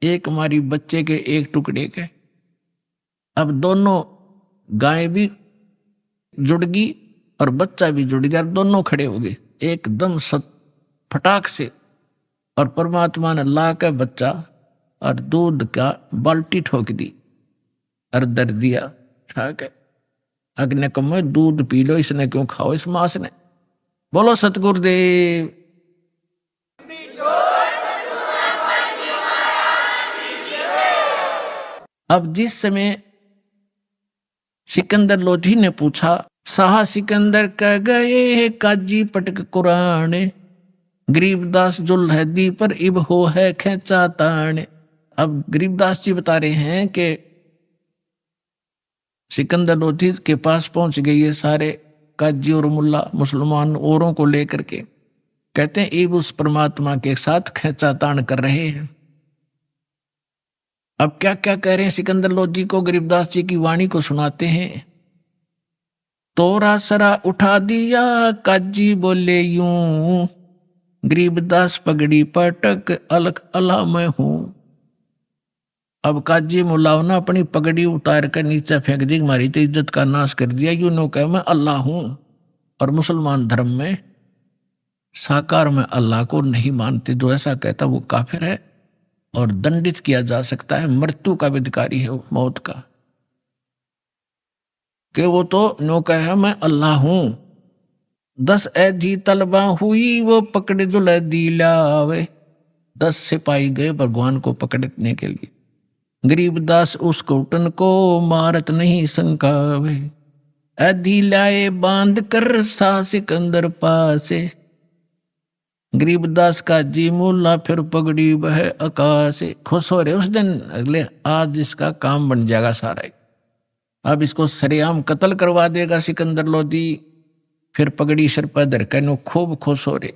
एक हमारी बच्चे के एक टुकड़े के। अब दोनों गाय भी जुड़ गई और बच्चा भी जुड़ गया, दोनों खड़े हो गए एकदम फटाक से। और परमात्मा ने ला के बच्चा और दूध का बाल्टी ठोक दी और दर दिया। ठीक है, अग्नि कम दूध पी लो, इसने क्यों खाओ इस मास ने। बोलो सतगुरुदेव। अब जिस समय सिकंदर लोधी ने पूछा, साहा सिकंदर कह गए काजी पटक कुरान, गरीबदास जुल्हदी पर इब हो है खेचा तान। अब गरीबदास जी बता रहे हैं कि सिकंदर लोधी के पास पहुंच गई है सारे काजी और मुल्ला मुसलमान औरों को लेकर के। कहते हैं इब उस परमात्मा के साथ खेचा तान कर रहे हैं। अब क्या क्या कह रहे हैं सिकंदर लोधी को गरीबदास जी की वाणी को सुनाते हैं। तोरा सरा उठा दिया काजी बोले यूं, गरीबदास पगड़ी पटक अलख अला मैं हूं। अब काजी मुल्लाओं ने अपनी पगड़ी उतार कर नीचे फेंक दी, हमारी तो इज्जत का नाश कर दिया। यूं नो कह मैं अल्लाह हूं। और मुसलमान धर्म में साकार में अल्लाह को नहीं मानते, जो ऐसा कहता वो काफिर है और दंडित किया जा सकता है, मृत्यु का भी अधिकारी है, मौत का। कि वो तो नो कहा मैं अल्लाह हूं। 10 ऐधी तलबा हुई वो पकड़े जो दी लावे। 10 सिपाही गए भगवान को पकड़ने के लिए। गरीबदास उस घुटन को मारत नहीं संकावे, ऐधी लाए बांध कर सा सिकंदर पासे। गरीबदास का जी मुल्ला फिर पगड़ी वह आकाश। खुश हो रहे उस दिन, अगले आज इसका काम बन जाएगा सारा। अब इसको सरेआम कत्ल करवा देगा सिकंदर लोधी। फिर पगड़ी सर पर धरकर नो खूब खुश हो रहे।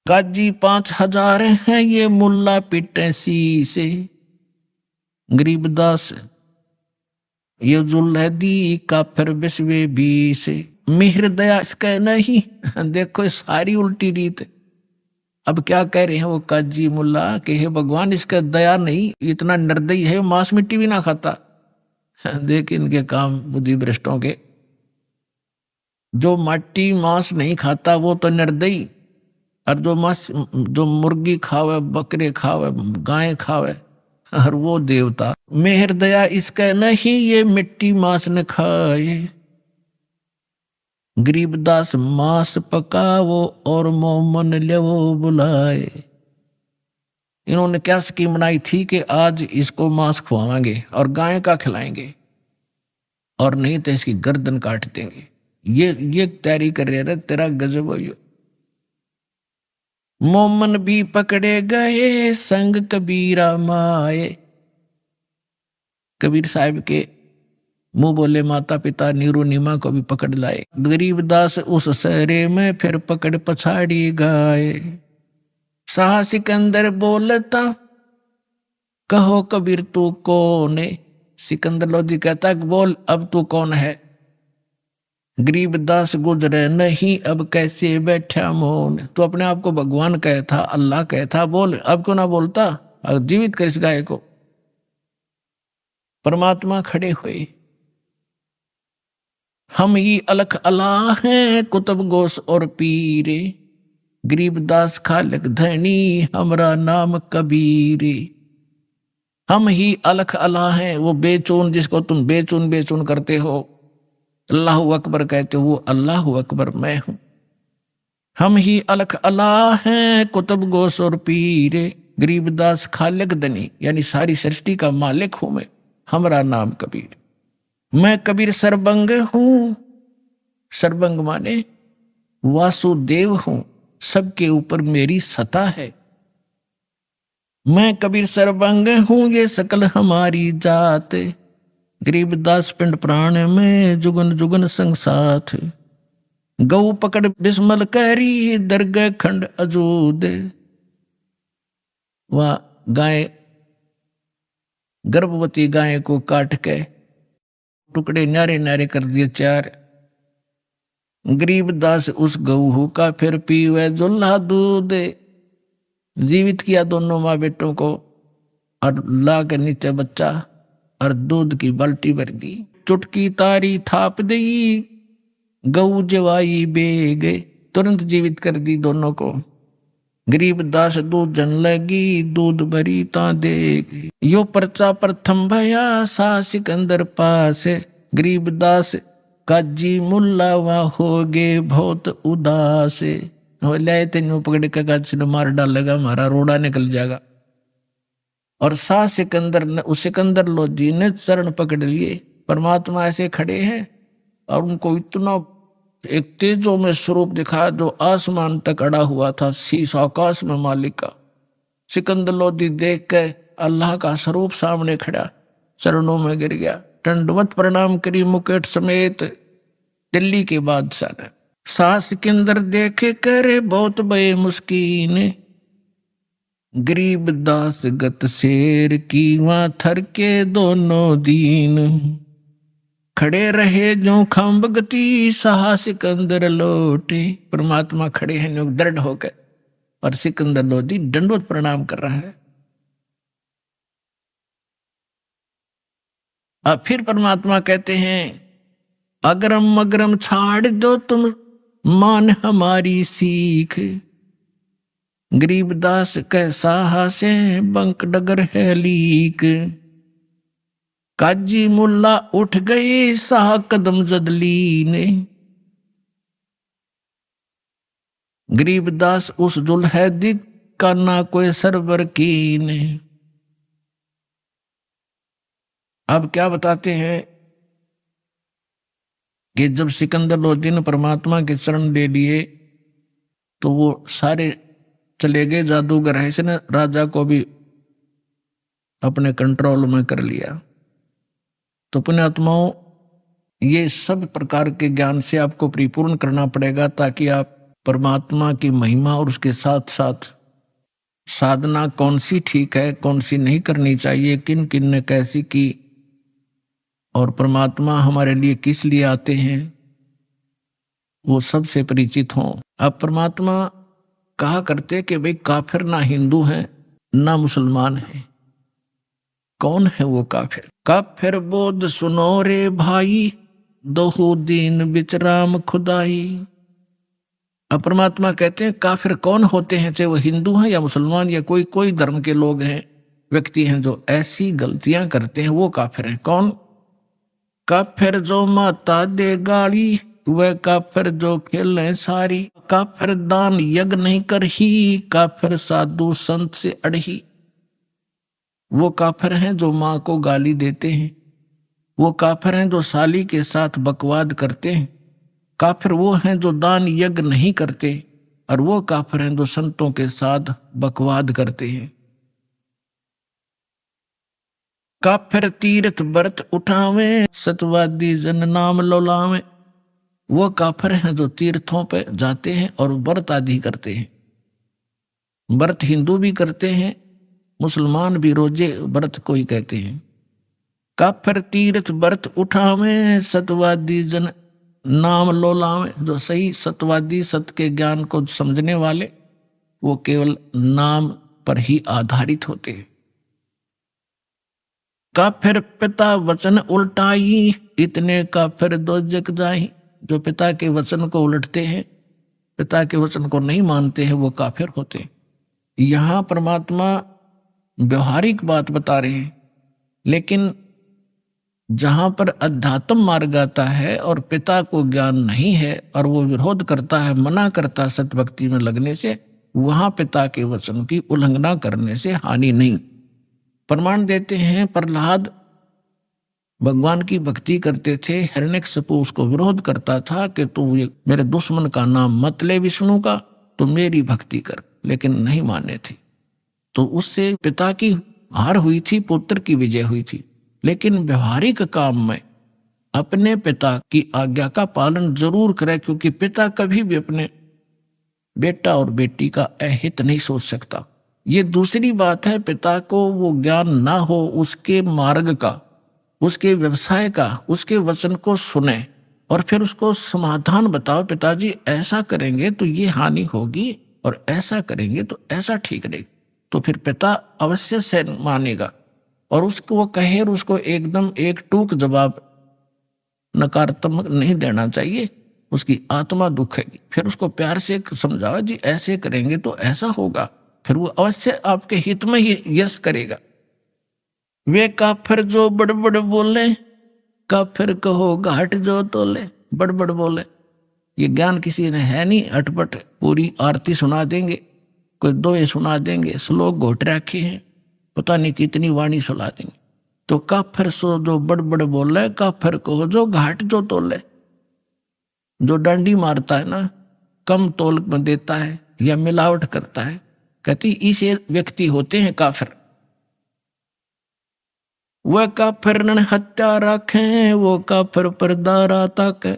काजी 5000 हैं ये मुल्ला पिटे सी से। गरीबदास ये जुल्हदी का फिर बिस्वे भी से। मिहर दया इसका नहीं। देखो सारी उल्टी रीत। अब क्या कह रहे हैं वो काजी मुल्ला कि हे भगवान इसका दया नहीं, इतना निर्दयी है, मांस मिट्टी भी ना खाता। देख इनके काम बुद्धि भ्रष्टों के। जो मट्टी मांस नहीं खाता वो तो निर्दयी, और जो मुर्गी खावे, बकरे खावे, गाय खावे, और वो देवता। मेहर दया इसका नहीं ये मिट्टी मांस न खाए। गरीबदास मांस पकावो और मोमन लेवो बुलाए। इन्होंने क्या स्कीम बनाई थी कि आज इसको मांस खुआवाएंगे और गाय का खिलाएंगे, और नहीं तो इसकी गर्दन काट देंगे। ये तैयारी कर रहे थे। तेरा गजब हो। मोमन भी पकड़े गए संग कबीरा माए। कबीर साहब के मुंह बोले माता पिता नीरू नीमा को भी पकड़ लाए। गरीबदास उस सहरे में फिर पकड़ पछाड़ी गाए। शाह सिकंदर बोलता कहो कबीर तू कौन है। सिकंदर लोधी कहता बोल अब तू कौन है। गरीबदास गुजरे नहीं अब कैसे बैठा मौन। तो अपने आप को भगवान कहता, अल्लाह कहता, बोल अब क्यों ना बोलता, जीवित कर इस गाय को। परमात्मा खड़े हुए। हम ही अलख अल्लाह हैं कुतुब गोस और पीरे। गरीबदास खालक धनी हमरा नाम कबीरे। हम ही अलख अल्लाह हैं, वो बेचून जिसको तुम बेचून बेचून करते हो, अल्लाह अकबर कहते हो, वो अल्लाह अकबर मैं हूं। हम ही अलख अल्लाह हैं कुतुब गोस और पीरे। गरीबदास खालिक धनी यानी सारी सृष्टि का मालिक हूं मैं, हमारा नाम कबीर। मैं कबीर सरबंग हूं। सरबंग माने वासुदेव हूं, सबके ऊपर मेरी सत्ता है। मैं कबीर सरबंग हूं ये सकल हमारी जात। गरीबदास पिंड प्राण में जुगन जुगन संग साथ। गौ पकड़ बिस्मल करी दरगह खंड अजूद। वह गाय गर्भवती गाय को काट के टुकड़े न्यारे न्यारे कर दिए 4। गरीबदास उस गऊ का फिर पीवे जुल्हा दूध। जीवित किया दोनों माँ बेटों को और ला के नीचे बच्चा और दूध की बाल्टी भर दी। चुटकी तारी थाप दी, गऊ जवाई बेग, तुरंत जीवित कर दी दोनों को। गरीब दास दूध जन लगी, दूध भरी ता देग। यो पर्चा प्रथम भया, सा सिकंदर पास, गरीब दास काजी मुल्ला वहाँ हो गे बहुत उदास। ले तेन पकड़ के काजी ने मार डालेगा, हमारा रोड़ा निकल जाएगा। और सा सिकंदर ने, उस सिकंदर लोधी ने चरण पकड़ लिए। परमात्मा ऐसे खड़े हैं और उनको इतना एक तेजों में स्वरूप दिखा जो आसमान तक अड़ा हुआ था, शीश आकाश में मालिक का। सिकंदर लोधी देख के अल्लाह का स्वरूप सामने खड़ा, चरणों में गिर गया, दंडवत प्रणाम करी मुकुट समेत दिल्ली के बादशाह ने। सा सिकंदर देखे करे बहुत बड़े मुस्कीन, गरीब दास गत शेर की वहां थर के दोनों दीन। खड़े रहे जो खम्ब गति, सहा सिकंदर लोटे। परमात्मा खड़े हैं दृढ़ होकर और सिकंदर लोधी दंडवत प्रणाम कर रहा है। अब फिर परमात्मा कहते हैं, अगरम मगरम छाड़ दो तुम मान हमारी सीख। गरीबदास कैसा हासे बंक डगर है लीक। काजी मुल्ला उठ गए साह कदम जदली ने। गरीबदास उस जुल्हैदी का ना कोई सरवर की ने। अब क्या बताते हैं कि जब सिकंदर लोधी ने परमात्मा के चरण दे लिए तो वो सारे चले गए जादूगर है, इसने राजा को भी अपने कंट्रोल में कर लिया। तो पुण्यात्माओं, ये सब प्रकार के ज्ञान से आपको परिपूर्ण करना पड़ेगा ताकि आप परमात्मा की महिमा और उसके साथ साथ साधना कौन सी ठीक है, कौन सी नहीं करनी चाहिए, किन किन ने कैसी की और परमात्मा हमारे लिए किस लिए आते हैं, वो सबसे परिचित हों। अब परमात्मा कहा करते कि भाई काफिर ना हिंदू हैं ना मुसलमान हैं। कौन है वो काफिर? काफिर बोध सुनो रे भाई, दोहु दीन बिचराम खुदाई। अब परमात्मा कहते हैं काफिर कौन होते हैं, चाहे वो हिंदू हैं या मुसलमान या कोई धर्म के लोग हैं, व्यक्ति हैं जो ऐसी गलतियां करते हैं, वो काफिर हैं। कौन? काफिर जो माता दे गाली, वह काफिर जो खेले सारी। काफिर दान यज्ञ नहीं करही, काफिर साधु संत से अड़ही। वो काफिर हैं जो माँ को गाली देते हैं, वो काफिर हैं जो साली के साथ बकवाद करते हैं, काफिर वो हैं जो दान यज्ञ नहीं करते, और वो काफिर हैं जो संतों के साथ बकवाद करते हैं। काफिर तीर्थ व्रत उठावे, सतवादी जन नाम लौलावे। वो काफिर हैं जो तीर्थों पे जाते हैं और व्रत आदि करते हैं। व्रत हिंदू भी करते हैं, मुसलमान भी रोजे व्रत को ही कहते हैं। काफिर तीर्थ व्रत उठावे, सतवादी जन नाम लोलावे। जो सही सतवादी, सत्य के ज्ञान को समझने वाले, वो केवल नाम पर ही आधारित होते हैं। काफिर पिता वचन उल्टाई, इतने काफिर दो जग जाई। जो पिता के वचन को उलटते हैं, पिता के वचन को नहीं मानते हैं, वो काफिर होते हैं। यहाँ परमात्मा व्यवहारिक बात बता रहे हैं, लेकिन जहां पर अध्यात्म मार्ग आता है और पिता को ज्ञान नहीं है और वो विरोध करता है, मना करता है सत्य भक्ति में लगने से, वहां पिता के वचन की उल्लंघना करने से हानि नहीं। प्रमाण देते हैं, प्रहलाद भगवान की भक्ति करते थे, हिरण्यकशिपु उसको विरोध करता था कि तू मेरे दुश्मन का नाम मत ले विष्णु का, तू मेरी भक्ति कर, लेकिन नहीं माने थे। तो उससे पिता की हार हुई थी, पुत्र की विजय हुई थी। लेकिन व्यवहारिक काम में अपने पिता की आज्ञा का पालन जरूर करें, क्योंकि पिता कभी भी अपने बेटा और बेटी का अहित नहीं सोच सकता। ये दूसरी बात है, पिता को वो ज्ञान ना हो उसके मार्ग का, उसके व्यवसाय का, उसके वचन को सुने और फिर उसको समाधान बताओ, पिताजी ऐसा करेंगे तो ये हानि होगी, और ऐसा करेंगे तो ऐसा ठीक रहेगा। तो फिर पिता अवश्य से मानेगा और उसको वो कहे और उसको एकदम एक टूक जवाब नकारात्मक नहीं देना चाहिए, उसकी आत्मा दुखेगी। फिर उसको प्यार से समझाओ जी ऐसे करेंगे तो ऐसा होगा, फिर वो अवश्य आपके हित में ही यस करेगा। वे काफिर जो बड़बड़ बोले, काफिर कहो घाट जो तोले। बड़बड़ बोले, ये ज्ञान किसी ने है नहीं, अटपट पूरी आरती सुना देंगे, कोई दोहे सुना देंगे, श्लोक घोट रखे हैं, पता नहीं कितनी वाणी सुना देंगे। तो काफिर सो जो बड़बड़ बोले, काफिर कहो जो घाट जो तोले। जो डंडी मारता है ना, कम तोल में देता है या मिलावट करता है, कहती इसे व्यक्ति होते हैं काफिर। वह काफिर ने हत्या रखे, वो काफिर पर दारा तक।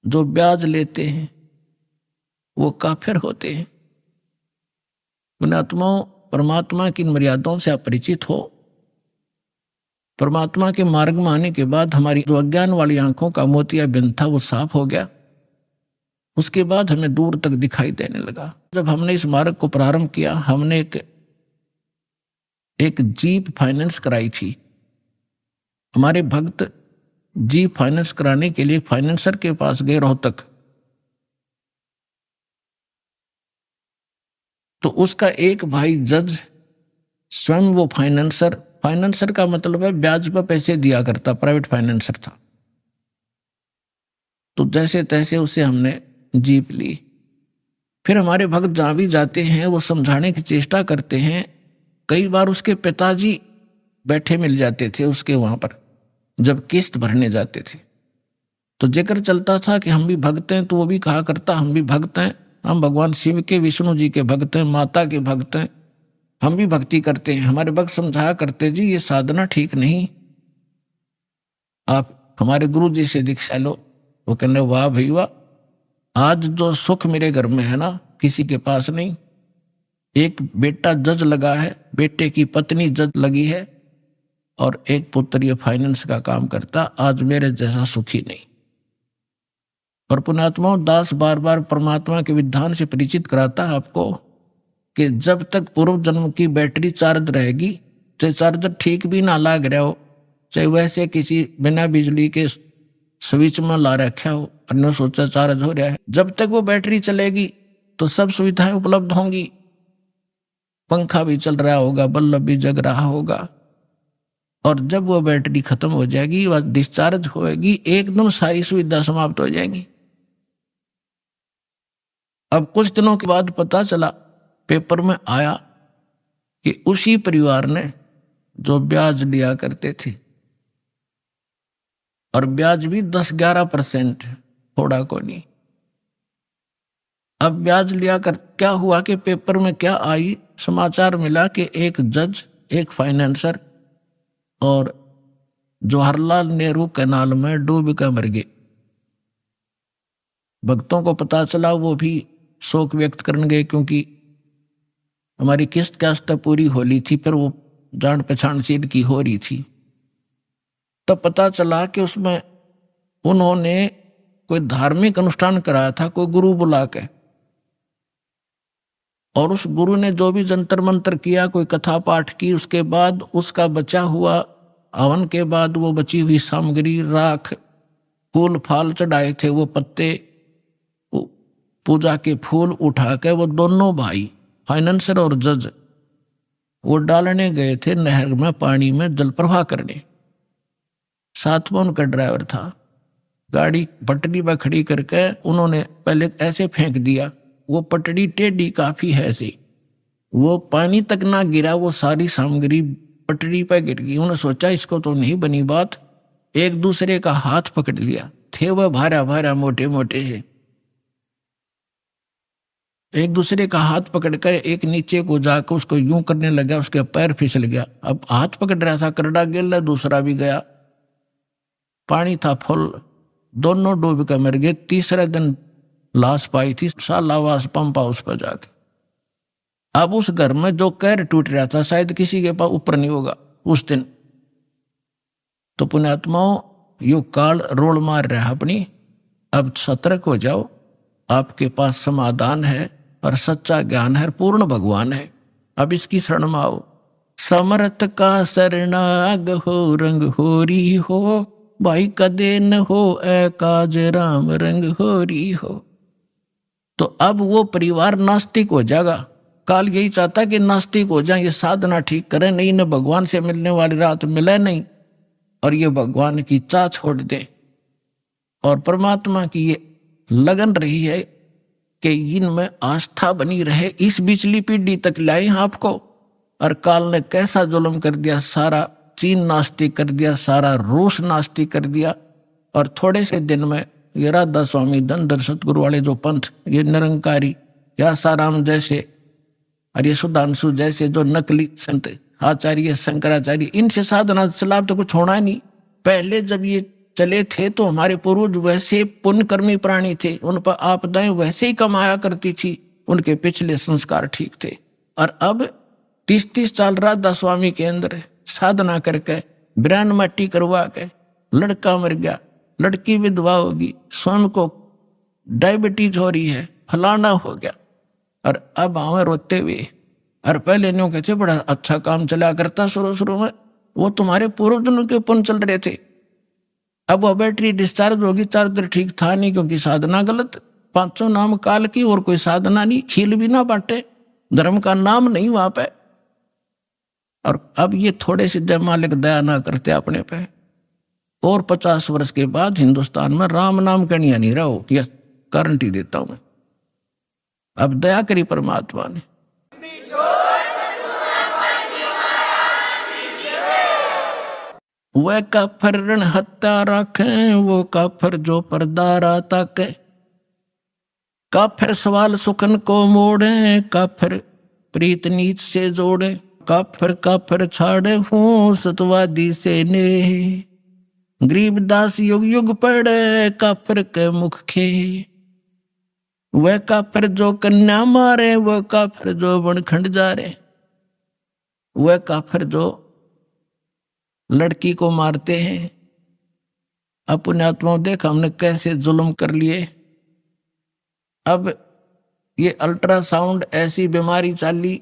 जो ब्याज लेते हैं वो काफिर होते हैं। पुण्यात्माओं, परमात्मा की मर्यादाओं से अपरिचित हो, परमात्मा के मार्ग में आने के बाद हमारी जो अज्ञान वाली आंखों का मोतियाबिंद था वो साफ हो गया। उसके बाद हमें दूर तक दिखाई देने लगा। जब हमने इस मार्ग को प्रारंभ किया, हमने एक जीप फाइनेंस कराई थी। हमारे भक्त जीप फाइनेंस कराने के लिए फाइनेंसर के पास गए रोहतक। तो उसका एक भाई जज स्वयं वो फाइनेंसर का मतलब है ब्याज पर पैसे दिया करता, प्राइवेट फाइनेंसर था। तो जैसे तैसे उसे हमने जीप ली। फिर हमारे भक्त जहां भी जाते हैं वो समझाने की चेष्टा करते हैं। कई बार उसके पिताजी बैठे मिल जाते थे उसके वहां पर जब किस्त भरने जाते थे। तो जिक्र चलता था कि हम भी भक्त हैं, तो वो भी कहा करता हम भी भक्त हैं, हम भगवान शिव के, विष्णु जी के भक्त हैं, माता के भक्त हैं, हम भी भक्ति करते हैं। हमारे भक्त समझाया करते जी ये साधना ठीक नहीं, आप हमारे गुरु जी से दीक्षा लो। वो कहने वाह भाई वाह, आज जो सुख मेरे घर में है ना किसी के पास नहीं। एक बेटा जज लगा है, बेटे की पत्नी जज लगी है और एक पुत्र ये फाइनेंस का काम करता, आज मेरे जैसा सुखी नहीं। और पुण्यात्माओं, दास बार बार परमात्मा के विधान से परिचित कराता है आपको कि जब तक पूर्व जन्म की बैटरी चार्ज रहेगी, चाहे चार्जर ठीक भी ना लग रहा हो, चाहे वैसे किसी बिना बिजली के स्विच में ला रखा हो और न सोचा चार्ज हो रहा है, जब तक वो बैटरी चलेगी तो सब सुविधाएं उपलब्ध होंगी। पंखा भी चल रहा होगा, बल्ब भी जग रहा होगा। और जब वो बैटरी खत्म हो जाएगी, वह डिस्चार्ज होएगी, एकदम सारी सुविधा समाप्त हो जाएगी। अब कुछ दिनों के बाद पता चला, पेपर में आया कि उसी परिवार ने जो ब्याज लिया करते थे, और ब्याज भी 10-11%, थोड़ा को नहीं। अब ब्याज लिया कर क्या हुआ कि पेपर में क्या आई, समाचार मिला कि एक जज, एक फाइनेंसर और जवाहरलाल नेहरू कैनाल में डूब कर मर गए। भक्तों को पता चला, वो भी शोक व्यक्त करने गए क्योंकि हमारी किस्त कास्ट पूरी होली थी, फिर वो जान पहचान सीध की हो रही थी। तब पता चला कि उसमें उन्होंने कोई धार्मिक अनुष्ठान कराया था, कोई गुरु बुला के, और उस गुरु ने जो भी जंतर मंत्र किया, कोई कथा पाठ की, उसके बाद उसका बचा हुआ हवन के बाद वो बची हुई सामग्री, राख, फूल फाल चढ़ाए थे, वो पत्ते, पूजा के फूल उठा के वो दोनों भाई फाइनेंसर और जज वो डालने गए थे नहर में, पानी में जल प्रवाह करने। साथ में उनका ड्राइवर था। गाड़ी पटड़ी पर खड़ी करके उन्होंने पहले ऐसे फेंक दिया, वो पटड़ी टेढ़ी काफी है ऐसी, वो पानी तक ना गिरा, वो सारी सामग्री पटड़ी पर गिर गई। उन्होंने सोचा इसको तो नहीं बनी बात, एक दूसरे का हाथ पकड़ लिया, थे वह भारा भारा मोटे मोटे है, एक दूसरे का हाथ पकड़कर एक नीचे को जाकर उसको यूं करने लगा, उसके पैर फिसल गया। अब हाथ पकड़ रहा था, करड़ा गिर, दूसरा भी गया, पानी था फुल, दोनों डूब कर मर गए। तीसरे दिन लाश पाई थी सालावास पंप हाउस पर जाके। अब उस घर में जो कैर टूट रहा था, शायद किसी के पास ऊपर नहीं होगा उस दिन। तो पुण्यात्माओं, यो काल रोल मार रहा अपनी, अब सतर्क हो जाओ। आपके पास समाधान है और सच्चा ज्ञान है, पूर्ण भगवान है। अब इसकी शरण में आओ। समर्थ का शरणाग हो, रंग होरी हो, भाई कदे न हो ए काज राम, रंग होरी हो। तो अब वो परिवार नास्तिक हो जाएगा। काल यही चाहता कि नास्तिक हो जाए, ये साधना ठीक करें, नहीं न भगवान से मिलने वाली रात मिले नहीं, और ये भगवान की चाह छोड़ दे और परमात्मा की ये लगन रही है कि इनमें आस्था बनी रहे, इस बिचली पीढ़ी तक लाए आपको। और काल ने कैसा जुल्म कर दिया, सारा चीन नास्तिक कर दिया, सारा रूस नास्तिक कर दिया। और थोड़े से दिन में ये राधा स्वामी धनधर सतगुरु वाले जो पंथ, ये निरंकारी या साराम जैसे और ये सुधांशु जैसे जो नकली संत आचार्य शंकराचार्य, इनसे साधना से लाभ तो कुछ होना नहीं। पहले जब ये चले थे तो हमारे पूर्वज वैसे पुण्यकर्मी प्राणी थे, उन पर आपदाएं वैसे ही कमाया करती थी, उनके पिछले संस्कार ठीक थे। और अब 30-30 साल राधा स्वामी के अंदर साधना करके ब्रान मट्टी करवा के लड़का मर गया, लड़की विधवा होगी, स्वयं को डायबिटीज हो रही है, फलाना हो गया, और अब आवे रोते हुए। और पहले न्यों कहते बड़ा अच्छा काम चला करता शुरू में, वो तुम्हारे पूर्वजों के पुण्य चल रहे थे। अब वो बैटरी डिस्चार्ज होगी, चार्जर ठीक था नहीं क्योंकि साधना गलत। 500 नाम काल की और कोई साधना नहीं, खील भी ना बांटे, धर्म का नाम नहीं वहां पे। और अब ये थोड़े से जय मालिक दया ना करते अपने पे, और 50 वर्ष के बाद हिंदुस्तान में राम नाम कनिया नहीं रहो, यह गारंटी देता हूं मैं। अब दया करी परमात्मा ने। वह काफर रण हत्या रखे, वो काफर जो परदारा ताके, काफिर सवाल सुखन को मोड़े, काफिर प्रीत नीच से जोड़े, काफिर काफिर छाड़े हूँ सतवादी से ने, गरीबदास युग युग पड़े काफिर के मुख खे, वह काफिर जो कन्या मारे, वह काफिर जो बनखंड जा रे, वह काफिर जो लड़की को मारते हैं। अपने आत्माओं देख हमने कैसे जुल्म कर लिए। अब ये अल्ट्रासाउंड ऐसी बीमारी चाली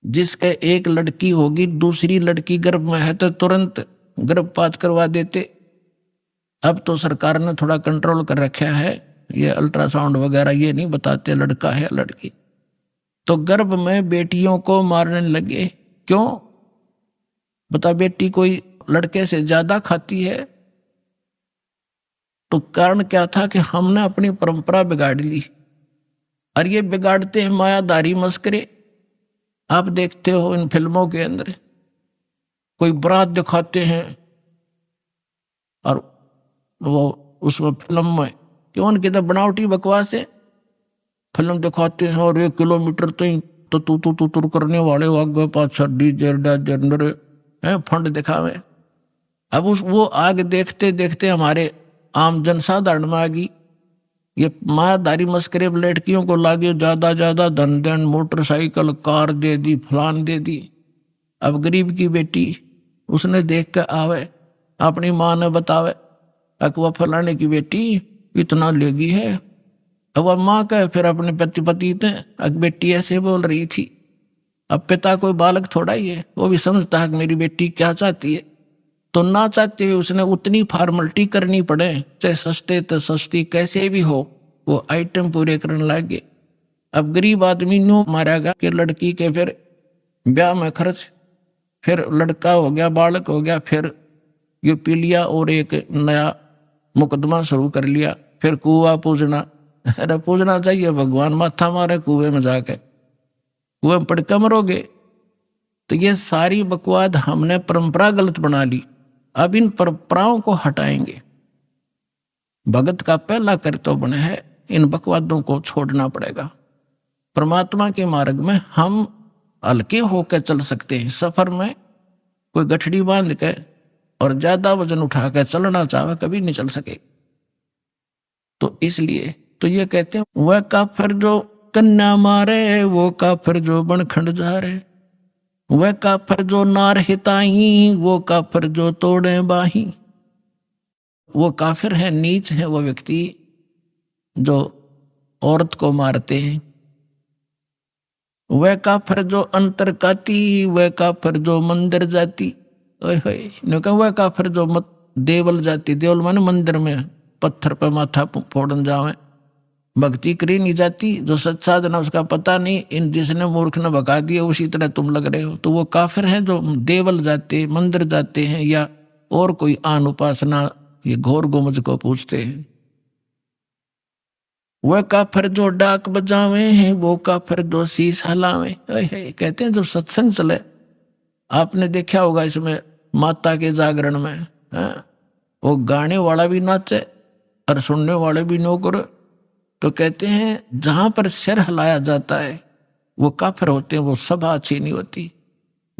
जिसके एक लड़की होगी, दूसरी लड़की गर्भ में है तो तुरंत गर्भपात करवा देते। अब तो सरकार ने थोड़ा कंट्रोल कर रखा है, ये अल्ट्रासाउंड वगैरह ये नहीं बताते लड़का है लड़की। तो गर्भ में बेटियों को मारने लगे। क्यों? बता, बेटी कोई लड़के से ज्यादा खाती है? तो कारण क्या था कि हमने अपनी परंपरा बिगाड़ ली, और ये बिगाड़ते हैं मायाधारी मस्करे। आप देखते हो इन फिल्मों के अंदर कोई बारात दिखाते हैं, और वो उसमें फिल्म में क्यों उनकी तो बनावटी बकवास है, फिल्म दिखाते हैं और 1 किलोमीटर तो तू करने वाले आगे पाछा डीजे जनरे फंड दिखावे। अब वो आग देखते देखते हमारे आम जनसाधारण में आ गई। ये मायाधारी मस्करे लड़कियों को लागे ज्यादा धन धन, मोटरसाइकिल कार दे दी, फलान दे दी। अब गरीब की बेटी उसने देख कर आवे, अपनी माँ ने बतावे अकवा फलाने की बेटी इतना लेगी है। अब वह माँ कहे फिर अपने पति ने बेटी ऐसे बोल रही थी। अब पिता कोई बालक थोड़ा ही है, वो भी समझता है कि मेरी बेटी क्या चाहती है। तो ना चाहते हुए उसने उतनी फॉर्मेलिटी करनी पड़े, चाहे सस्ते तो सस्ती कैसे भी हो, वो आइटम पूरे करने लगे। अब गरीब आदमी न्यू मारेगा कि लड़की के फिर ब्याह में खर्च, फिर लड़का हो गया, बालक हो गया, फिर ये पी लिया और एक नया मुकदमा शुरू कर लिया, फिर कुआ पूजना। अरे पूजना चाहिए भगवान, माथा मारे कुएं में जाके, कुएं पड़ के मरोगे। तो ये सारी बकवाद हमने परंपरा गलत बना ली। अब इन परंपराओं को हटाएंगे। भगत का पहला कर्तव्य है इन बकवादों को छोड़ना पड़ेगा। परमात्मा के मार्ग में हम हल्के होकर चल सकते हैं। सफर में कोई गठड़ी बांध के और ज्यादा वजन उठा कर चलना चाहे कभी नहीं चल सके। तो इसलिए तो ये कहते हैं वह काफिर जो कन्या मारे, वो काफिर जो बनखंड जा रहे, वह काफिर जो नार हिताई, वो काफिर जो तोड़े बाही। वो काफिर है, नीच है वो व्यक्ति जो औरत को मारते हैं, वह काफर जो अंतर काती, वह काफर जो मंदिर जाती, ने कहा वह काफर जो मत देवल जाती, देवल माने मंदिर में पत्थर पर माथा फोड़न जावे, भक्ति करी नहीं जाती, जो सच साधना उसका पता नहीं, इन जिसने मूर्ख ने भगा दिया उसी तरह तुम लग रहे हो, तो वो काफिर हैं जो देवल जाते, मंदिर जाते हैं या और कोई आन उपासना ये घोर गुमज को पूछते हैं। वह काफिर जो डाक बजावे हैं, वो काफिर जो शीश हलावे, कहते हैं जब सत्संग चले, आपने देखा होगा इसमें माता के जागरण में वो गाने वाला भी नाचे और सुनने वाले भी नो करे, तो कहते हैं जहां पर सिर हिलाया जाता है वो काफिर होते हैं, वो सभा अच्छी नहीं होती।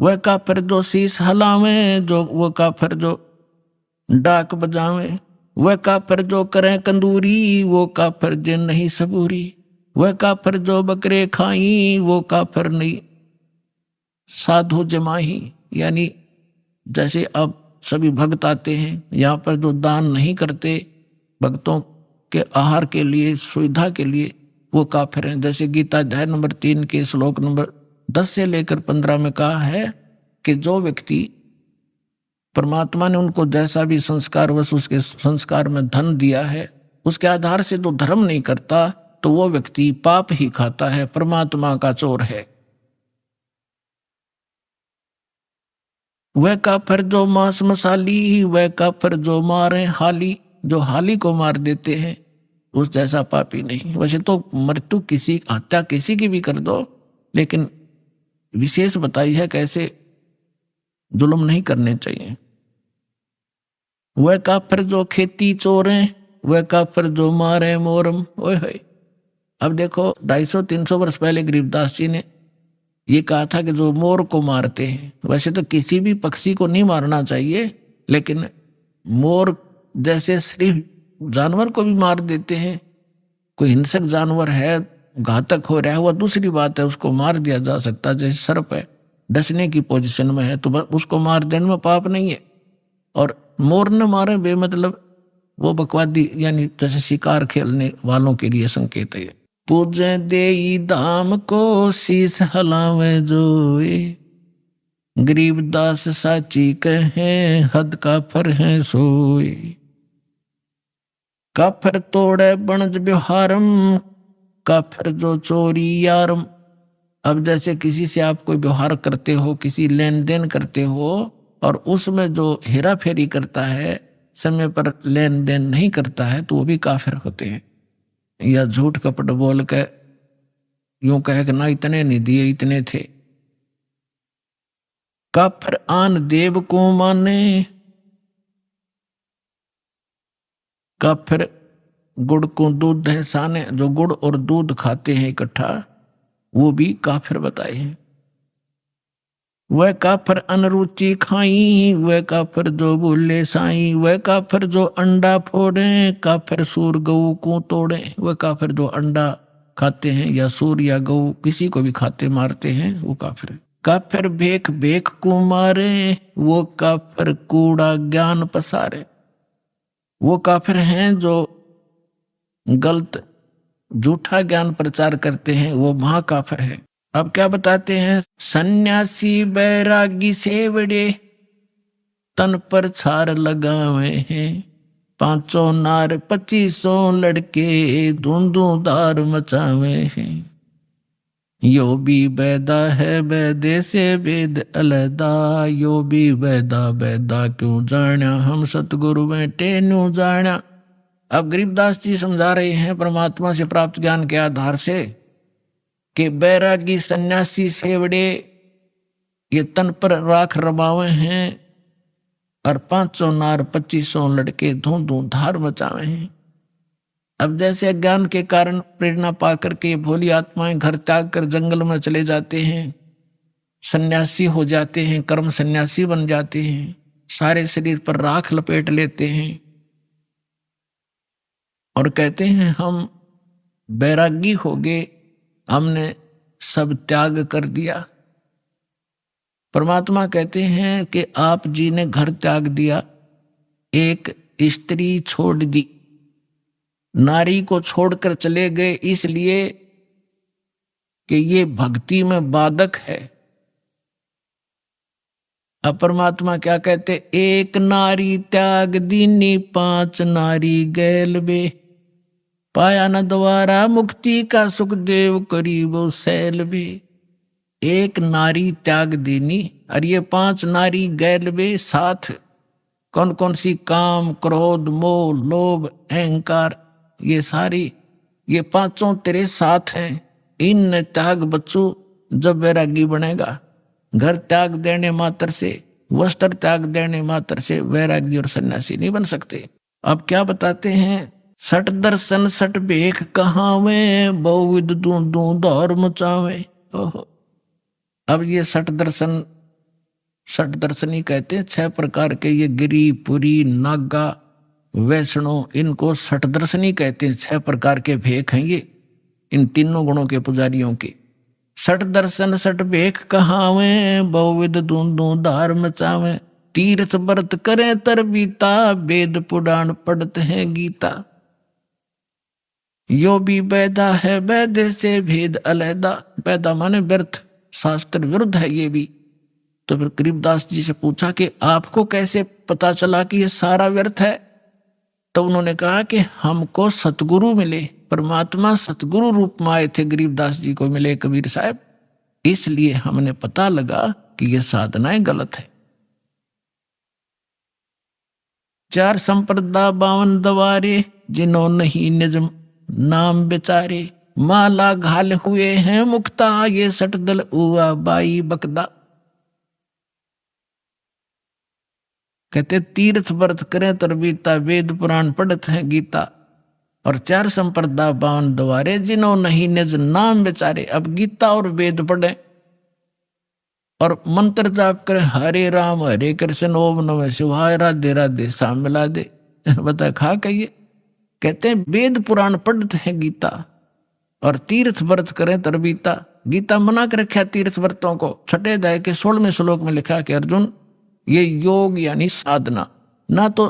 वह काफिर जो शीश हलावे, जो वो काफिर जो डाक बजावे, वह काफिर जो करें कंदूरी, वो काफिर जिन नहीं सबूरी, वह काफिर जो बकरे खाई, वो काफिर नहीं साधु जमाही। यानी जैसे अब सभी भक्त आते हैं यहाँ पर, जो दान नहीं करते भक्तों के आहार के लिए, सुविधा के लिए, वो काफिर हैं। जैसे गीता अध्याय नंबर 3 के श्लोक नंबर 10 से लेकर 15 में कहा है कि जो व्यक्ति परमात्मा ने उनको जैसा भी संस्कार वश उसके संस्कार में धन दिया है, उसके आधार से जो धर्म नहीं करता तो वो व्यक्ति पाप ही खाता है, परमात्मा का चोर है। वह काफिर जो मांस मसाली, वह काफिर जो मारे हाली, जो हाली को मार देते हैं उस जैसा पापी नहीं। वैसे तो मृत्यु किसी, हत्या किसी की भी कर दो, लेकिन विशेष बताई है कैसे जुल्म नहीं करने चाहिए। वह काफिर जो खेती चोरे, वह काफिर जो मारे मोरम, ओए। अब देखो 250-300 वर्ष पहले गरीबदास जी ने ये कहा था कि जो मोर को मारते हैं, वैसे तो किसी भी पक्षी को नहीं मारना चाहिए, लेकिन मोर जैसे सिर्फ जानवर को भी मार देते हैं। कोई हिंसक जानवर है, घातक हो रहा है, वह दूसरी बात है, उसको मार दिया जा सकता है। जैसे सर्प है, डसने की पोजीशन में है तो उसको मार देने में पाप नहीं है। और मोर न मारे बेमतलब वो बकवादी, यानी जैसे शिकार खेलने वालों के लिए संकेत है। पूजे देई धाम को शीस हलावे जोए, गरीबदास साची कहे हद काफिर है सोए। काफिर तोड़े बनज व्यवहारम, काफिर जो चोरी यारम। अब जैसे किसी से आप कोई व्यवहार करते हो, किसी लेन देन करते हो, और उसमें जो हेरा फेरी करता है, समय पर लेन देन नहीं करता है, तो वो भी काफिर होते हैं। या झूठ कपट बोल के यूं कहे कि ना इतने नहीं दिए, इतने थे। काफिर आन देव को माने, काफिर गुड़ को दूध है साने, जो गुड़ और दूध खाते हैं इकट्ठा, वो भी काफिर बताए हैं। वह काफिर अनरुचि खाई, वह काफिर जो बोले साई, वह काफिर जो अंडा फोड़े, काफिर सूर गऊ को तोड़े। वह काफिर जो अंडा खाते हैं या सूर या गऊ किसी को भी खाते मारते हैं, वो काफिर है। काफिर भेख भेख को मारे, वो काफिर कूड़ा ज्ञान पसारे। वो काफिर हैं जो गलत झूठा ज्ञान प्रचार करते हैं, वो महाकाफिर है। अब क्या बताते हैं, सन्यासी बैरागी सेवड़े, तन पर छार लगावे हैं, 500 नार 2500 लड़के, धुंधुदार मचावे हैं। यो भी बैदा है बैदे से वेद अलदा, यो भी बैदा बैदा क्यों जाना, हम सतगुरु बैठे न्यू जाना। अब गरीबदास जी समझा रहे हैं परमात्मा से प्राप्त ज्ञान के आधार से कि बैरागी सन्यासी सेवड़े ये तन पर राख रमावे हैं, और 500 नार 2500 लड़के धूं धूं धार मचावे हैं। अब जैसे अज्ञान के कारण प्रेरणा पाकर के भोली आत्माएं घर त्याग कर जंगल में चले जाते हैं, सन्यासी हो जाते हैं, कर्म सन्यासी बन जाते हैं, सारे शरीर पर राख लपेट लेते हैं और कहते हैं हम बैरागी हो गए, हमने सब त्याग कर दिया। परमात्मा कहते हैं कि आप जी ने घर त्याग दिया, एक स्त्री छोड़ दी, नारी को छोड़कर चले गए इसलिए कि ये भक्ति में बाधक है। अब परमात्मा क्या कहते, एक नारी त्याग दीनी 5 नारी गैल बे, पाया न द्वारा मुक्ति का सुखदेव करीबो सैल बे। एक नारी त्याग दीनी और ये 5 नारी गैल बे साथ। कौन कौन सी? काम, क्रोध, मोह, लोभ, अहंकार, ये सारी, ये 5 तेरे साथ हैं। इन त्याग बच्चों जब वैरागी बनेगा। घर त्याग देने मात्र से, वस्त्र त्याग देने मात्र से वैरागी और सन्यासी नहीं बन सकते। अब क्या बताते हैं, सट दर्शन सट भेख कहावे, बहुविध दूं दौर मचावे। ओहो, अब ये सट दर्शनी कहते हैं 6 प्रकार के, ये गिरी, पुरी, नागा, वैष्णो, इनको सट दर्शनी कहते हैं। 6 प्रकार के भेख हैं ये, इन तीनों गुणों के पुजारियों के। सट दर्शन सट भेख कहावे, बहुविध दूं धार मचावे, तीर्थ व्रत करें तर बीता, वेद पुराण पढ़ते हैं गीता। यो भी बैदा है वैद्य से भेद अलहदा। बैदा माने व्यर्थ, शास्त्र विरुद्ध है ये भी। तो फिर गरीबदास जी से पूछा कि आपको कैसे पता चला कि ये सारा व्यर्थ है? तो उन्होंने कहा कि हमको सतगुरु मिले, परमात्मा सतगुरु रूप में आए थे, गरीबदास जी को मिले कबीर साहब, इसलिए हमने पता लगा कि ये साधनाएं गलत है। 4 संप्रदा 52 दवारे, जिन्हों नहीं निज नाम बेचारे, माला घाल हुए हैं मुक्ता, ये सटदल हुआ बाई बकदा। कहते तीर्थ व्रत करें तरबीता, वेद पुराण पढ़त हैं गीता, और 4 संप्रदा 52 द्वारे, जिन्हों नहीं निज नाम बेचारे। अब गीता और वेद पढ़े और मंत्र जाप करें, हरे राम हरे कृष्ण ओम नमः शिवाय राधे राधे शाम मिला दे, बता खा कहिए। कहते हैं वेद पुराण पढ़ते हैं गीता और तीर्थ व्रत करें तरबीता। गीता मना कर रखा तीर्थ व्रतों को। 6 अध्याय के 16वें श्लोक में लिखा कि अर्जुन, ये योग यानी साधना, ना तो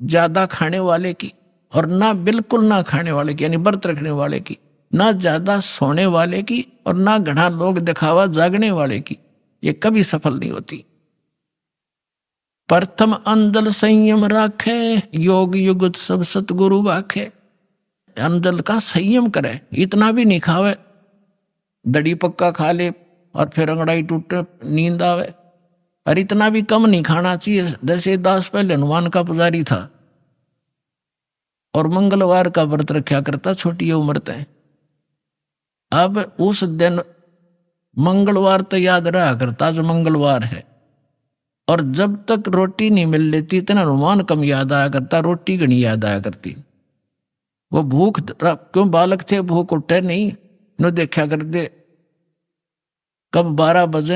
ज्यादा खाने वाले की और ना बिल्कुल ना खाने वाले की यानी व्रत रखने वाले की, ना ज्यादा सोने वाले की और ना घना लोग दिखावा जागने वाले की, ये कभी सफल नहीं होती। प्रथम अंजल संयम राखे, योग युगत सब सतगुरु वाखे। अंजल का संयम करे, इतना भी नहीं खावे, दड़ी पक्का खा ले और फिर अंगड़ाई टूटे नींद आवे, और इतना भी कम नहीं खाना चाहिए। जैसे दास पहले हनुमान का पुजारी था और मंगलवार का व्रत रखा करता, छोटी उम्र तय। अब उस दिन मंगलवार तो याद रहा करता जो मंगलवार है, और जब तक रोटी नहीं मिल लेती इतना हनुमान कम याद आया करता, रोटी घनी याद आया करती। वो भूख, क्यों बालक थे, भूख उठे नहीं, न देखा करते कब 12 बजे